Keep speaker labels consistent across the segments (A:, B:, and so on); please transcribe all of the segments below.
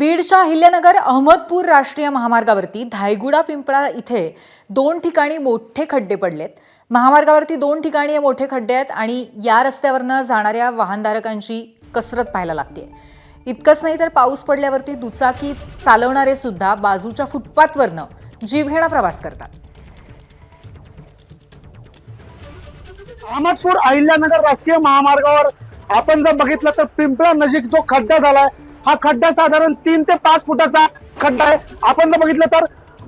A: बीडच्या अहिल्यानगर अहमदपूर राष्ट्रीय महामार्गावरती धायगुडा पिंपळा इथे 2 ठिकाणी मोठे खड्डे पडलेत। महामार्गावरती 2 ठिकाणी हे मोठे खड्डे आहेत आणि या रस्त्यावरनं जाणाऱ्या वाहनधारकांची कसरत पाहायला लागते। इतकंच नाही तर पाऊस पडल्यावरती दुचाकी चालवणारे सुद्धा बाजूच्या फुटपाथवरनं जीवघेणा प्रवास करतात।
B: अहमदपूर अहिल्यानगर राष्ट्रीय महामार्गावर आपण जर बघितलं तर पिंपळा नजीक जो खड्डा झालाय हा खड्डा साधारण 3 ते 5 फुटाचा खड्डा आहे। आपण जर बघितलं तर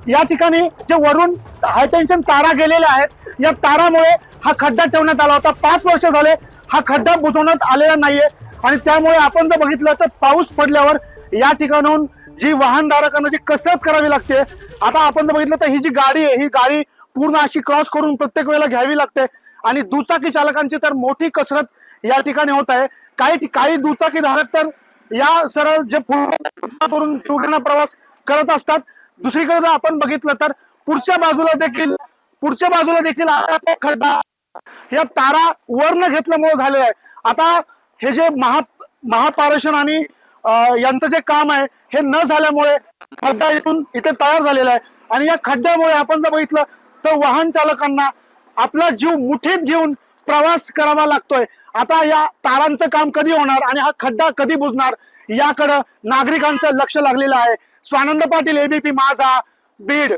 B: या ठिकाणी जे वरून हायटेन्शन तारा गेलेल्या आहेत, या तारामुळे हा खड्डा ठेवण्यात आला होता। 5 वर्ष झाले हा खड्डा बुजवण्यात आलेला नाहीये आणि त्यामुळे आपण जर बघितलं तर पाऊस पडल्यावर या ठिकाणून जी वाहनधारकांना जी कसरत करावी लागते। आता आपण जर बघितलं तर ही जी गाडी आहे, ही गाडी पूर्ण अशी क्रॉस करून प्रत्येक वेळेला घ्यावी लागते आणि दुचाकी चालकांची तर मोठी कसरत या ठिकाणी होत आहे। काही दुचाकी धारक तर या सरळ जे करून जीवघेणा प्रवास करत असतात। दुसरीकडे जर आपण बघितलं तर पुढच्या बाजूला देखील असा खड्डा या तारा वरनं घेतल्यामुळे झालेला आहे। आता हे जे महापारेषण आणि यांचं जे काम आहे हे न झाल्यामुळे खड्डा इथे तयार झालेला आहे आणि या खड्ड्यामुळे आपण जर बघितलं तर वाहन चालकांना आपला जीव मुठीत घेऊन प्रवास करावा लागतोय। आता या तारांचं काम कधी होणार आणि हा खड्डा कधी बुजणार याकडे नागरिकांचं लक्ष लागलेलं आहे। स्वानंद पाटील, एबीपी माझा, बीड।